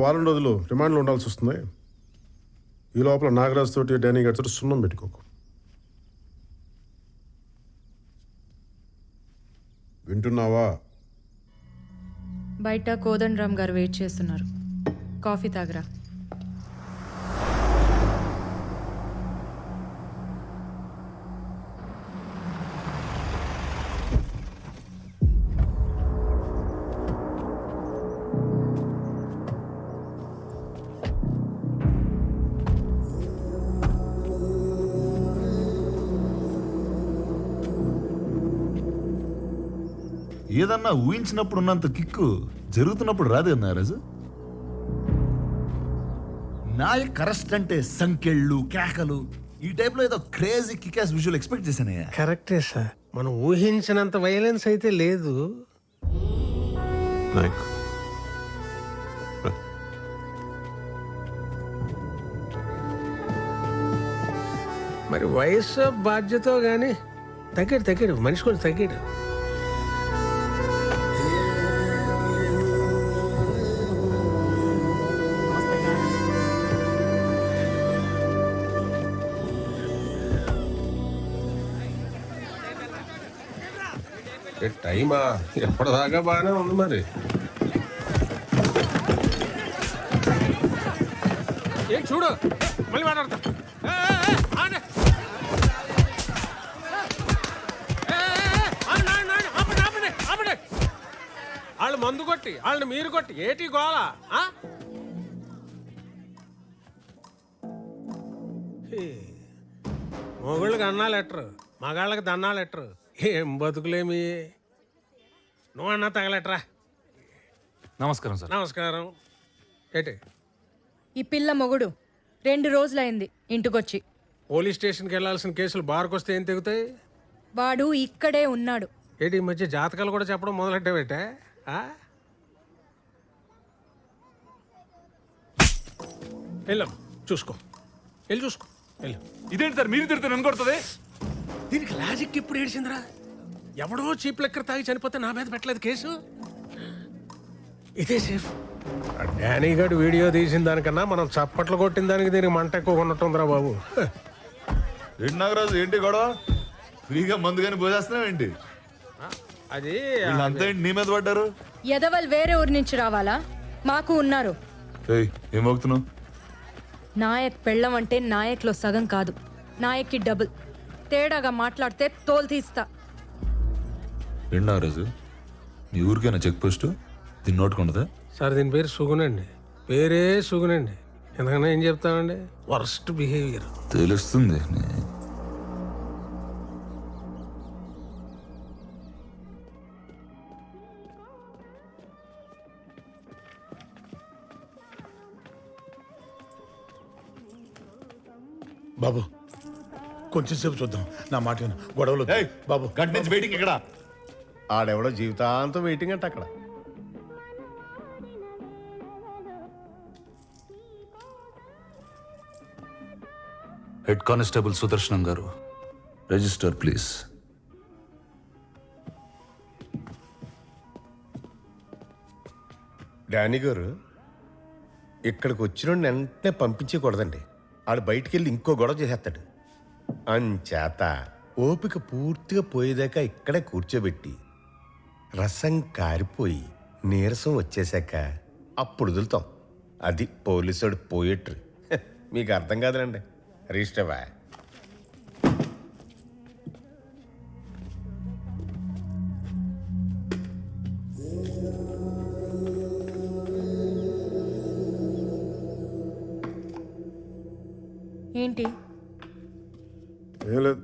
వారం రోజులు రిమాండ్లో ఉండాల్సి వస్తుంది. ఈ లోపల నాగరాజ్ తోటి డానీ గారి తోటి సున్నం పెట్టుకోకు. వింటున్నావా? బయట కోదండరామ్ గారు వెయిట్ చేస్తున్నారు. కాఫీ తాగరా. ఏదన్నా ఊహించినప్పుడు ఉన్నంత కిక్కు జరుగుతున్నప్పుడు రాదు నారాజు. నాయక్ అరెస్ట్ అంటే సంకెళ్ళు, కేకలు, ఈ టైప్ లో ఏదో క్రేజీ కికాస్ విజువల్ ఎక్స్పెక్ట్ చేశానయ్యా. కరెక్టే సార్, మనం ఊహించినంత వైలెన్స్ అయితే లేదు. మరి వయసు బాధ్యత గానీ తగ్గాడు మనిషి కొంచెం తగ్గాడు. టైమా ఎప్పటిదాకా బాగానే ఉంది. మరి ఏం చూడు, మళ్ళీ మాట్లాడతా. వాళ్ళు మందు కొట్టి వాళ్ళని మీరు కొట్టి ఏటి గోళ. మొగుళ్ళకి అన్నాలు ఎట్టరు, మగాళ్ళకి దన్నాలు ఎట్టరు. ఏం బతుకులేమి. నువ్వన్నా తగలెట్రా. నమస్కారం సార్. నమస్కారం. ఏటి ఈ పిల్ల మొగుడు 2 రోజులైంది ఇంటికొచ్చి. పోలీస్ స్టేషన్కి వెళ్ళాల్సిన కేసులు బార్కు వస్తే ఏం తెగుతాయి? వాడు ఇక్కడే ఉన్నాడు. ఏంటి ఈ మధ్య జాతకాలు కూడా చెప్పడం మొదలెట్టావేటే? వెళ్ళాం, చూసుకో, వెళ్ళి చూసుకో, వెళ్ళు. ఇదేంటి సార్ మీరు తిడితే నన్ను కొడుతుంది? దీనికి లాజిక్ ఎప్పుడు ఏడిచిందిరా? ఎవడో చీప్ లెక్కర్ తాగి చనిపోతే నా మీద పెట్టలేదు కేసు. ఇదే సేఫ్. డానీ గారు వీడియో తీసిన దానికన్నా మనం చప్పట్లు కొట్టిన దానికి దీనికి మంట ఎక్కువ ఉన్నట్టుందిరా బాబు. ఏంటి నాగరాజు, ఏంటి గొడవ? ఫ్రీగా మందు కానీ పోసేస్తున్నావు ఏంటి? అది అంతా ఏంటి నీ మీద పడ్డారు? ఎదవల్ వేరే ఊరి నుంచి రావాలా? మాకు ఉన్నారు. ఏం మోగుతున్నావు? నాయక్ పెళ్ళం అంటే నాయక్లో సగం కాదు, నాయక్కి డబుల్. తేడాగా మాట్లాడితే తోలు తీస్తా. ఏంటి నాగరాజు, నీ ఊరికైనా చెక్ పోస్ట్ దీన్ని నోటుకుంటుందా? సార్ దీని పేరు సుగునండి, పేరే సుగునండి. ఎందుకన్నా ఏం చెప్తామండి, వర్స్ట్ బిహేవియర్. తెలుస్తుంది. బాబు కొంచెం సేపు చూద్దాం, నా మాట విను. గొడవలు బాబు. గంట నుంచి వెయిటింగ్ ఇక్కడ. ఆడెవడో జీవితాంతం వెయిటింగ్ అంటే అక్కడ. హెడ్ కానిస్టేబుల్ సుదర్శనం గారు, రిజిస్టర్ ప్లీజ్. డానీ గారు, ఇక్కడికి వచ్చిన వెంటనే పంపించకూడదండి. ఆడు బయటికి వెళ్ళి ఇంకో గొడవ చేసేస్తాడు. అంచేత ఓపిక పూర్తిగా పోయేదాకా ఇక్కడే కూర్చోబెట్టి రసం కారిపోయి నీరసం వచ్చేసాక అప్పుడు వదులుతాం. అది పోలీసుడు పోయేట్రు. మీకు అర్థం కాదులండి. రిజిస్టర్వా? ఏంటి ఏం లేదు,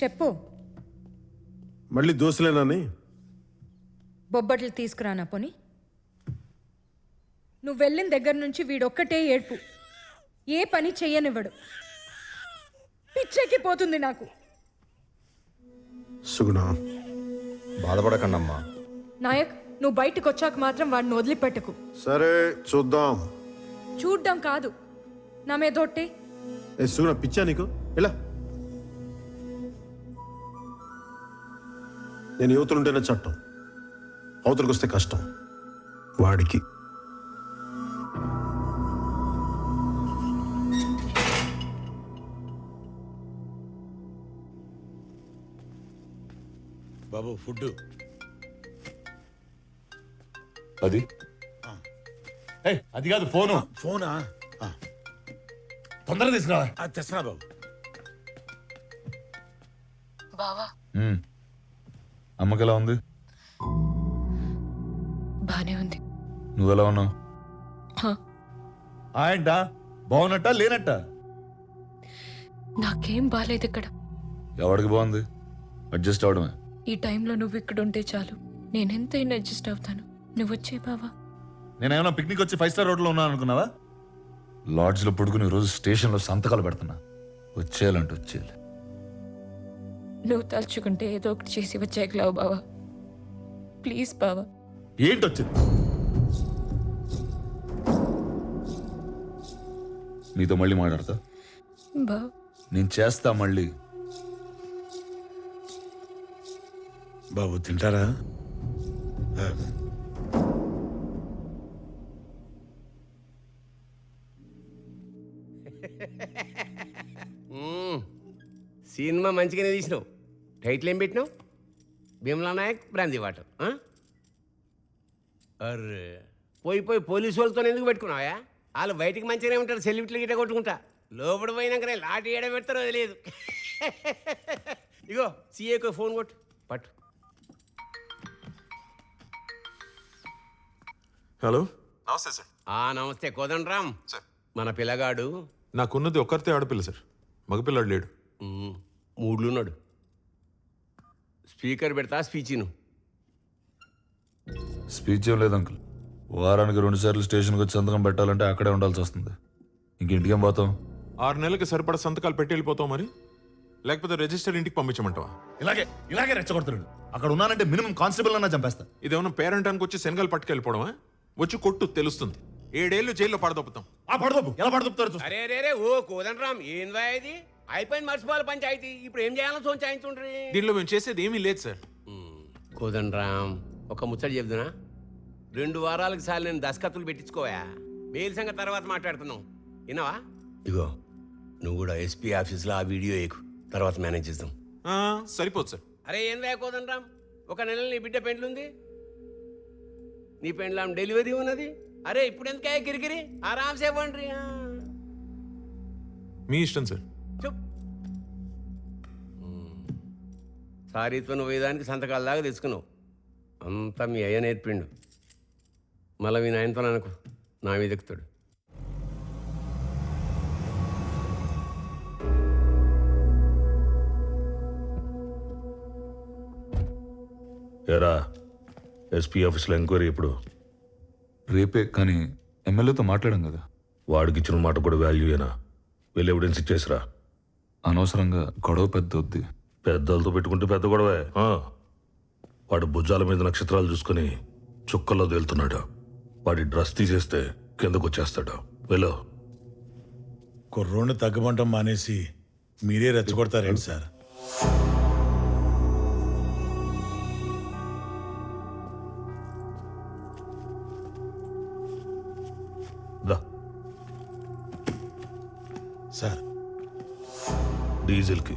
చెప్పు. మళ్ళీ దోశలేనని బొబ్బట్లు తీసుకురానా పోని? నువ్వు వెళ్ళిన దగ్గర నుంచి వీడొక్కటే ఏడ్పు. ఏ పని చెయ్యనివ్వడు. పిచ్చెక్కిపోతుంది నాకు. సుగుణ, బాధపడకండమ్మా. నాయక్, నువ్వు బయటకు వచ్చాక మాత్రం వాడిని వదిలిపెట్టకు. సరే చూద్దాం. చూడ్డం కాదు, నా మీదొట్టే. సుగుణ, పిచ్చా నీకు? ఇలా నేను యువతలుంటేనే చట్టం, అవతలకు వస్తే కష్టం. వాడికి బాబు ఫుడ్ అది అది కాదు ఫోను. ఫోనా తొందరగా తీసుకురా. తెస్తున్నా బాబు. బావా అమ్మకి ఎలా ఉంది? బానే ఉంది. నువ్వెలా ఉన్నావు? హ, ఏంట బాగున్నట్ట లేనట్ట? నాకేం బాలేదు ఇక్కడ. ఎవరికి బాగుంది? అడ్జస్ట్ అవడమే. ఈ టైంలో నువ్వు ఇక్కడ ఉంటే చాలు, నేనెంతైనా అడ్జస్ట్ అవుతాను. నువ్వు వచ్చే బావా. నేనేమన్నా పిక్నిక్ వచ్చి 5 స్టార్ హోటల్లో ఉన్నాను అనుకున్నావా? లాడ్జ్లో పడుకుని రోజు స్టేషన్లో సంతకాలు పెడుతున్నా. వచ్చేయాలంటే వచ్చేయాలి. నువ్వు తలుచుకుంటే ఏదో ఒకటి చేసి వచ్చేయగలవు బావా. ప్లీజ్ బావా. ఏంటి వచ్చింది? నీతో మళ్ళీ మాట్లాడతా. బావా నేను చేస్తా మళ్ళీ. బాబు తింటారా? సినిమా మంచిగానే తీసినావు. టైటిల్ ఏం పెట్టినావు? భీమలా నాయక్ బ్రాంతి వాటర్. అర్రే పోయి పోయి పోలీసు వాళ్ళతో ఎందుకు పెట్టుకున్నావా? వాళ్ళు బయటికి మంచిగానే ఉంటారు, సెల్యూట్లు గిట్ట కొట్టుకుంటా. లోపల పోయినాకనే లాటి ఏడ పెడతారో తెలియదు. ఇగో సీఏకు ఫోన్ కొట్టు పట్టు. హలో, నమస్తే సార్. నమస్తే కోదండరామ్. సార్. మన పిల్లగాడు నాకున్నది ఒక్కరితే ఆడపిల్ల సార్, మగపిల్లాడు లేడు. మూడ్లున్నాడు. స్పీకర్ పెడతా స్పీచిను. స్పీచ్ ఏం లేదు అంకుల్. వారానికి 2 సార్లు స్టేషన్కి వచ్చి సంతకం పెట్టాలంటే అక్కడే ఉండాల్సి వస్తుంది. ఇంకేం పోతాం? 6 నెలలకి సరిపడా సంతకాలు పెట్టి వెళ్ళిపోతావు మరి, లేకపోతే రిజిస్టర్ ఇంటికి పంపించమంటావా? ఇలాగే రెచ్చగొడుతున్నాడు. అక్కడ ఉన్నానంటే మినిమం కానిస్టేబుల్ అన్నా చంపేస్తా. ఇదేమన్నా పేరెంటానికి వచ్చి శనగలు పట్టుకెళ్ళిపోవడమా? వచ్చి కొట్టు తెలుస్తుంది. 7 ఏళ్ళు జైల్లో పడదొప్పుతాం. పడదొప్పు ఎలా పడదొప్పుతారు? అరే అరే అరే ఓ కోదండరామ్, ఏందా ఇది? అయిపోయింది మర్చిపోవాలి పంచాయతీ. ఇప్పుడు ఏం చేయాలో సోంచాయించుండ్రి. దీనిలో మేము చేసేది ఏమీ లేదు సార్. కోదండరామ్, ఒక ముచ్చట చెబుతున్నా. 2 వారాలకు సార్లు నేను దస్కత్తులు పెట్టించుకోవా. బెయిల్ సంగతి తర్వాత మాట్లాడుతున్నావు, విన్నావా? ఇగో నువ్వు కూడా ఎస్పీ ఆఫీస్లో ఆ వీడియో ఎక్కు, తర్వాత మేనేజ్ చేద్దాం. సరిపోదు సార్. అరే ఏం లేకోదండరామ్, ఒక నెల నీ బిడ్డ పెండ్లుంది, నీ పెండ్లాం డెలివరీ ఉన్నది. అరే ఇప్పుడు ఎందుకే గిరిగిరి, ఆరామ్సే పండ్రి. మీ ఇష్టం సార్. చెప్ సారీతో నువ్వు వేదానికి సంతకాల దాకా తెచ్చుకున్నావు. అంతా మీ అయ్య నేర్పిండు. మళ్ళీ మీ నాయనతో అనుకో, నా మీద ఎక్కుతాడు. ఎరా ఎస్పీ ఆఫీస్లో ఎంక్వైరీ ఎప్పుడు? రేపే, కానీ ఎమ్మెల్యేతో మాట్లాడాం కదా. వాడికి ఇచ్చిన మాట కూడా వాల్యూయేనా? వెళ్ళి ఎవిడెన్స్ ఇచ్చేసిరా. అనవసరంగా గొడవ పెద్ద వద్ది. పెద్దలతో పెట్టుకుంటే పెద్ద గొడవే. వాడు భుజాల మీద నక్షత్రాలు చూసుకుని చుక్కల్లో తేలుతున్నాడు. వాడి డ్రెస్ తీసేస్తే కిందకు వచ్చేస్తాడు. వెళ్ళు. కుర్రోని తగ్గమంటం మానేసి మీరే రెచ్చగొడతారేంటి సార్? దా. సార్ డీజిల్కి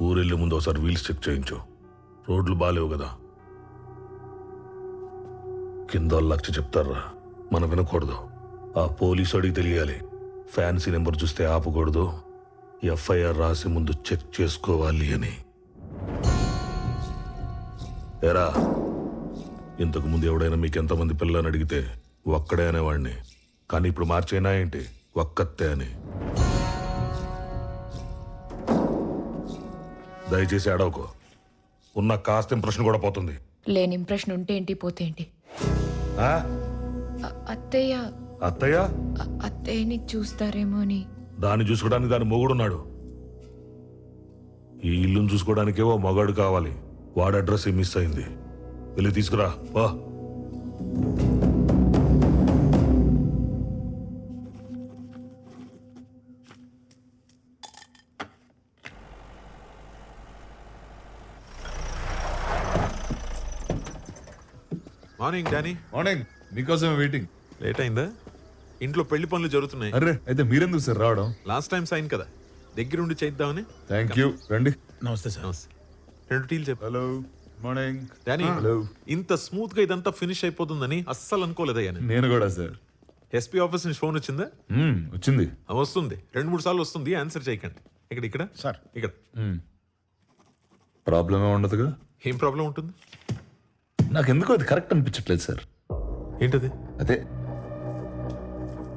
ఊరెళ్ళే ముందు ఒకసారి వీల్స్ చెక్ చేయించు. రోడ్లు బాగాలేవు కదా. కింద లక్ష చెప్తారా, మనం వినకూడదు. ఆ పోలీసు అడిగి తెలియాలి. ఫ్యాన్సీ నెంబర్ చూస్తే ఆపకూడదు. ఎఫ్ఐఆర్ రాసి ముందు చెక్ చేసుకోవాలి అని. ఎరా, ఇంతకు ముందు ఎవడైనా మీకు ఎంతమంది పిల్లని అడిగితే ఒక్కడే అనేవాడిని, కానీ ఇప్పుడు మార్చైనా ఏంటి ఒక్కతే అని. దయచేసి అడవకు. ఉన్న కాస్త ఇంప్రెషన్ కూడా పోతుంది. లేని ఇంప్రెషన్ ఉంటే ఏంటి, పోతే ఏంటి? అత్తయ్య అత్తయ్య అత్తయ్యని చూస్తారేమో అని. దాన్ని చూసుకోవడానికి దాని మొగుడున్నాడు. ఈ ఇల్లును చూసుకోవడానికే ఓ మగాడు కావాలి. వాడి అడ్రస్ మిస్ అయింది. వెళ్ళి తీసుకురా. వా. Morning Danny. మార్నింగ్. మీకోసమే వెయిటింగ్. లేట్ అయిందా? ఇంట్లో పెళ్లి పనులు జరుగుతున్నాయి. అరే అయితే మీరెందుకు సార్ రావడం? లాస్ట్ టైం సైన్ కదా, దగ్గరుండి చేద్దామని. Thank you. రండి. నమస్తే సార్. నమస్తే. 2 టీలు చెప్పు. Hello morning. Danny, hello. ఇంత స్మూత్ గా ఇదంతా ఫినిష్ అయిపోతుందని అస్సలు అనుకోలేదయ్యా నేను. నేను కూడా సార్. ఎస్పీ ఆఫీస్ నుంచి ఫోన్ వచ్చిందా? వచ్చింది. వస్తుంది, 2-3 సార్లు వస్తుంది, ఆన్సర్ చేయకండి. ఇక్కడ సార్. ఇక్కడ ప్రాబ్లమే ఉండదుగా. ఏం ప్రాబ్లం ఉంటుంది? నాకు ఎందుకో అది కరెక్ట్ అనిపించట్లేదు సార్. ఏంటది? అదే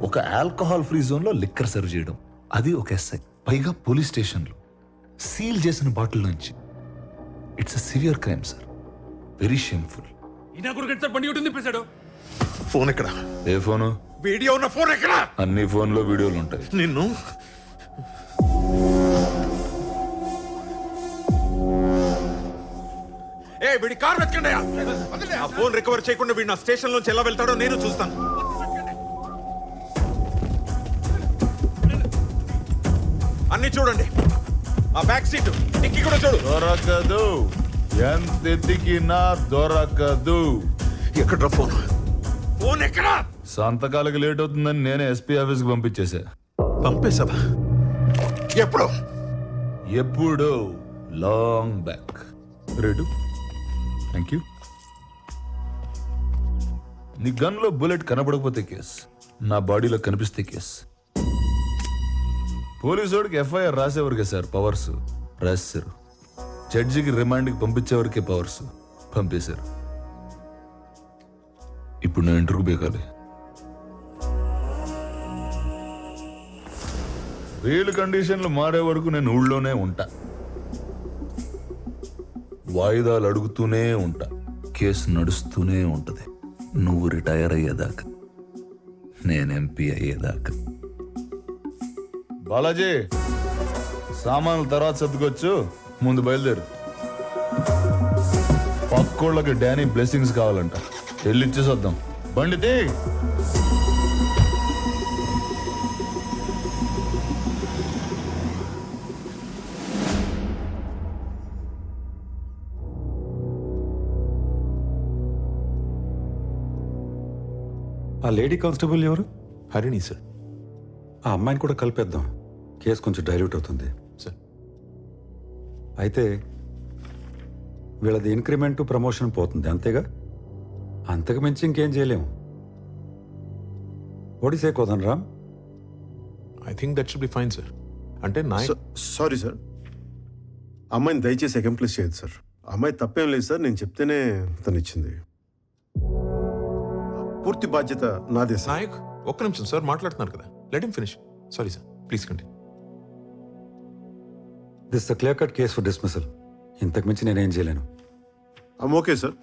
ఒక ఆల్కహాల్ ఫ్రీ జోన్లో లిక్కర్ సర్వ్ చేయడం, అది ఒక ఎస్ఐ, పైగా పోలీస్ స్టేషన్లో సీల్ చేసిన బాటిల్ నుంచి. It's a severe crime sir, very shameful. ఈయన కొడుకు సార్ బండి ఒకటి తిప్పేశాడు. ఫోన్ ఎక్కడ? ఏ ఫోను? వీడియో ఉన్న ఫోన్ ఎక్కడ? అన్ని ఫోన్లో వీడియోలు ఉంటాయి. నిన్ను వీడి కార్ వెతకండి. ఆ ఫోన్ రికవర్ చేయకుండా వీడు నా స్టేషన్ నుంచి ఎలా వెళ్తాడో నేను చూస్తాను. అన్ని చూడండి, ఆ బ్యాక్ సీట్ డిక్కీ కూడా చూడు. దొరకదు, ఎంత ఎతికినా దొరకదు. ఎక్కడ ఫోన్? ఫోన్ ఎక్కడ? సంతకాలకు లేట్ అవుతుందని నేనే ఎస్పీ ఆఫీస్కి పంపించేశా. పంపేశావా? ఎప్పుడు? ఎప్పుడు? Long back. Rate? Thank you. నీ గన్లో బుల్లెట్ కనపడకపోతే కేస్, నా బాడీలో కనిపిస్తే కేస్. పోలీసోడికి ఎఫ్ఐఆర్ రాసేవరకే సార్ పవర్స్, రాశారు. జడ్జికి రిమాండ్కి పంపించేవరకే పవర్స్, పంపేశారు. ఇప్పుడు నేను ఇంటర్వ్యూ బేకాలి. వీళ్ళ కండిషన్లు మారే వరకు నేను ఊళ్ళోనే ఉంటా, వాయిదాలు అడుగుతూనే ఉంటా, కేసు నడుస్తూనే ఉంటది. నువ్వు రిటైర్ అయ్యేదాకా, నేను ఎంపీ అయ్యేదాకా. బాలాజీ, సామాన్లు తర్వాత సర్దుకొచ్చు, ముందు బయలుదేరు. పక్కోళ్ళకి డానీ బ్లెస్సింగ్స్ కావాలంట, వెళ్ళిచ్చేసి వద్దాం. బండి తీ. ఆ లేడీ కానిస్టేబుల్ ఎవరు? హరిణి సార్. ఆ అమ్మాయిని కూడా కలిపేద్దాం, కేసు కొంచెం డైల్యూట్ అవుతుంది సార్. అయితే వీళ్ళది ఇంక్రిమెంట్ ప్రమోషన్ పోతుంది, అంతేగా? అంతకు మించి ఇంకేం చేయలేము. ఒడిసే Kodan Ram. I think that should be fine sir. అంటే సారీ సార్, అమ్మాయిని దయచేసి అకంప్లిష్ చేయదు సార్. అమ్మాయి తప్పేం లేదు సార్, నేను చెప్తేనే తను ఇచ్చింది. పూర్తి బాధ్యత నాదే సార్. నాయక్, ఒక్క నిమిషం సార్, మాట్లాడుతున్నారు కదా, let him finish. Sorry sir, please continue. This the clear cut case for dismissal. ఇంతకు మించి నేనేం చేయలేను. ఓకే సార్,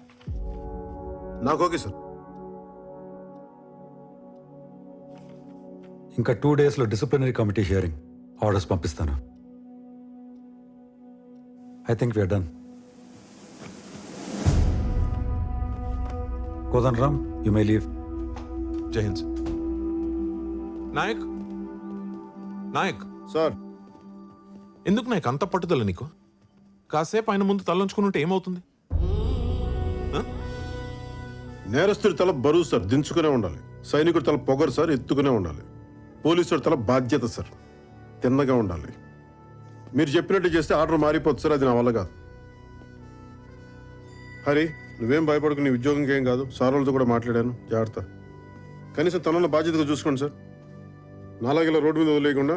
నాకు ఓకే సార్. ఇంకా 2 డేస్లో డిసిప్లినరీ కమిటీ హియరింగ్ ఆర్డర్స్ పంపిస్తాను. I think we're done. Kodan Ram, you may leave. Jai Hind sir. Nayak, Nayak sir, ఎందుకు నాయక్ అంత పట్టుదల నీకు? కాసేపు ఆయన ముందు తలంచుకుని ఉంటే ఏమవుతుంది? నేరస్తుడి తల బరువు సార్, దించుకునే ఉండాలి. సైనికుడి తల పొగరు సార్, ఎత్తుకునే ఉండాలి. పోలీసుడి తల బాధ్యత సార్, తిన్నగా ఉండాలి. మీరు చెప్పినట్టు చేస్తే ఆర్డర్ మారిపోతుంది సార్, అది నా వల్ల కాదు. హరి, నువ్వేం భయపడకు, నీ ఉద్యోగం ఏం కాదు. సార్ వాళ్ళతో కూడా మాట్లాడాను, జాగ్రత్త. కనీసం తనన్న బాధ్యతగా చూసుకోండి సార్, నాలాగేలా రోడ్డు మీద వదిలేయకుండా.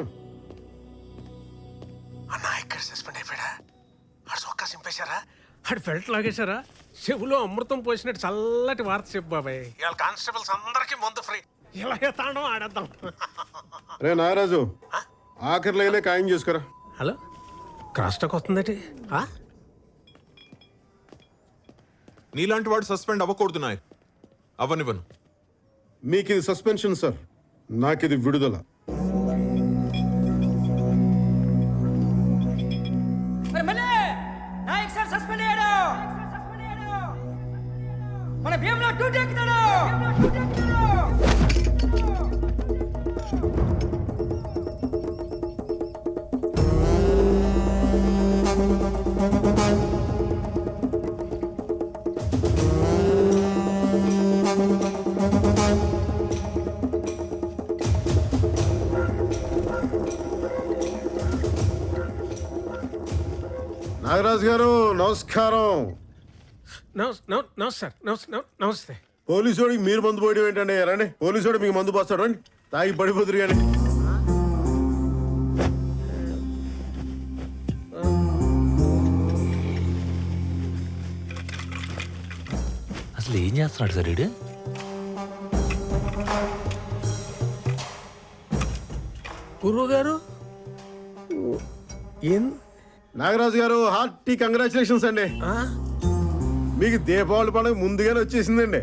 అన్నా ఇక్కడ సస్పెండ్ అయిపోయాడా? ఆడు సొక్కా సింపేశారా? ఆడు ఫెల్ట్ లాగేశారా? చెవులో అమృతం పోసినట్టు చల్లటి వార్త చెప్పు బాబాయ్. ఇవాళ కానిస్టేబుల్స్ అందరికీ మందు ఫ్రీ. ఇలాగే తాండం ఆడేద్దాం. రే నాగరాజు, ఆఖరి లైనే ఖాయం చేసుకురా. హలో, క్రాస్ టాక్ వస్తుందటి? నీలాంటి వాడు సస్పెండ్ అవ్వకూడదు నాయక్, అవ్వనివ్వను. మీకు ఇది సస్పెన్షన్ సార్, నాకు ఇది విడుదల. నాగరాజు గారు నమస్కారం. నమస్తే. పోలీసుడికి మీరు మందు పోయడం ఏంటండి? రండి, పోలీసుడు మీకు మందు పోస్తాడు, రండి తాగి పడిపోతురు కానీ. అసలు ఏం చేస్తున్నాడు సార్ వీడు? గురువు గారు నాగరాజు గారు హార్టీ కంగ్రాచులేషన్స్ అండి. మీకు దీపావళి పండుగ ముందుగానే వచ్చేసిందండి.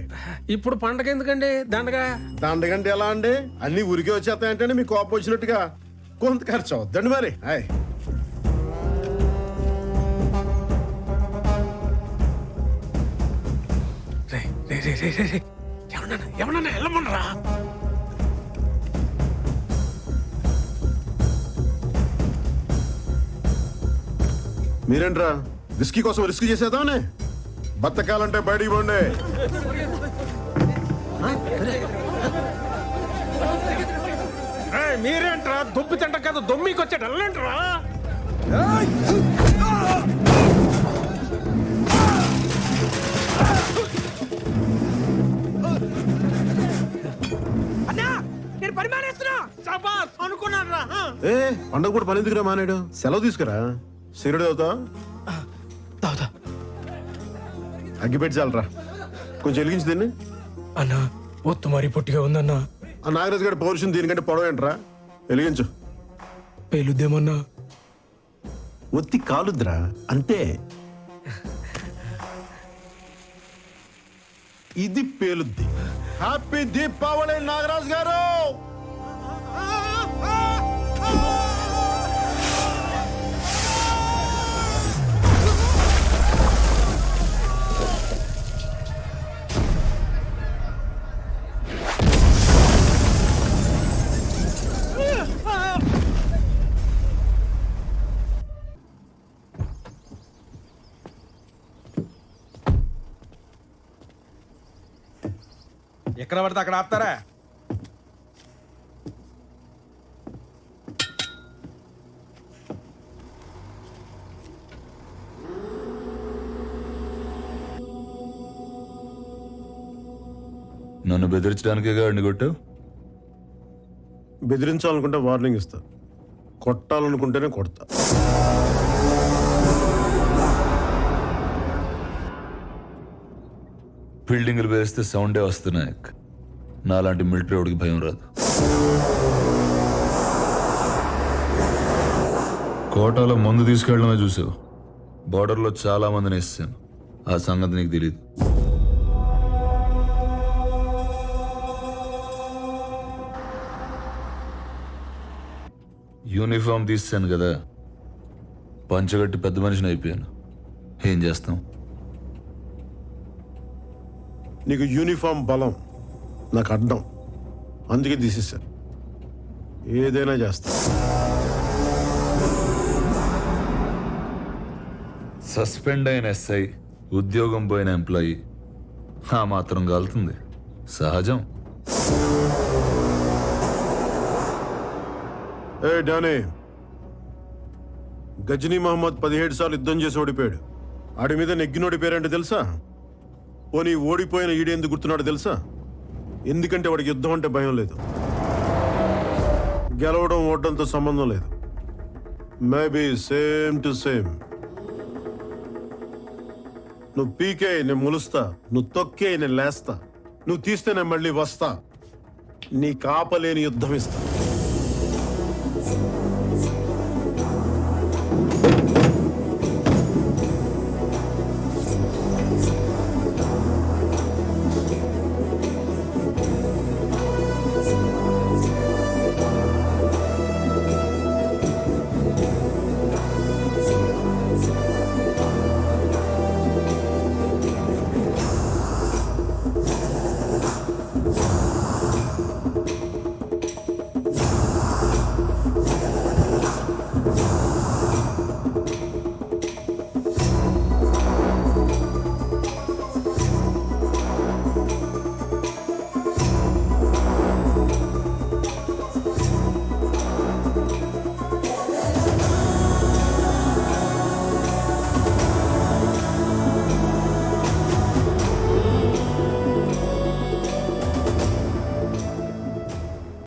ఇప్పుడు పండగ ఎందుకండి? దండగంటే ఎలా అండి? అన్ని ఊరికే వచ్చేస్తాయంటే మీకు కోపం వచ్చినట్టుగా కొంత ఖర్చు అవుద్దండి మరి. హాయ్ ఎవరన్నా వెళ్ళమనరా? మీరేంట్రా విస్కీ కోసం రిస్క్ చేసేదానే? బతకాలంటే బయటికి పోండి. మీరేంట్రా దొబ్బి తింట కదా దొమ్మికి వచ్చాడు వెళ్ళంట్రా. నేను పని మానేస్తున్నా. శభాష్ అనుకున్నాను. ఏ పండగ కూడా పని ఎందుకురా మానేడు? సెలవు తీసుకురా. సిగరెట్ అవుతావా? అగ్గిపెట్టి చాలరా, కొంచెం వెలిగించి దీన్ని. అన్నా ఒత్తు మరి పొట్టిగా ఉందన్నా. ఆ నాగరాజు గారి పౌరుషం దీనికంటే పొడవేంట్రా? వెలిగించు. పేలుద్దేమన్నా? ఒత్తి కాలుద్రా అంతే. ఇది పేలుద్ది. హ్యాపీ దీపావళి నాగరాజు గారు. ఎక్కడ పడితే అక్కడ ఆపుతారా? నన్ను బెదిరించడానికే గాడిని కొట్టావు? బెదిరించాలనుకుంటే వార్నింగ్ ఇస్తా, కొట్టాలనుకుంటేనే కొడతా. బిల్డింగ్లు వేస్తే సౌండే వస్తున్నాయి. నాలాంటి మిలిటరీ వాడికి భయం రాదు. కోటాలో మందు తీసుకెళ్ళడమే చూసావు. బార్డర్లో చాలా మందిని వేసాను. ఆ సంగతి నీకు తెలియదు. యూనిఫామ్ తీసాను కదా, పంచగట్టి పెద్ద మనిషిని అయిపోయాను. ఏం చేస్తాం? నీకు యూనిఫామ్ బలం, నాకు అడ్డం, అందుకే తీసేశారు. ఏదైనా చేస్తా. సస్పెండ్ అయిన ఎస్ఐ, ఉద్యోగం పోయిన ఎంప్లాయీ ఆ మాత్రం కాలుతుంది, సహజం. ఏ డానీ, గజనీ మహమ్మద్ 17 సార్లు యుద్ధం చేసి ఓడిపోయాడు. ఆడి మీద నెగ్గినోడి పేరంటే తెలుసా? పోనీ ఓడిపోయిన ఈడేందుకు గుర్తున్నాడు తెలుసా? ఎందుకంటే వాడికి యుద్ధం అంటే భయం లేదు. గెలవడం ఓడడంతో సంబంధం లేదు. Maybe same to same. నువ్వు పీకే నేను ములుస్తా, నువ్వు తొక్కే నేను లేస్తా, నువ్వు తీస్తే నేను మళ్ళీ వస్తా. నీ కాపలేని యుద్ధం ఇస్తా.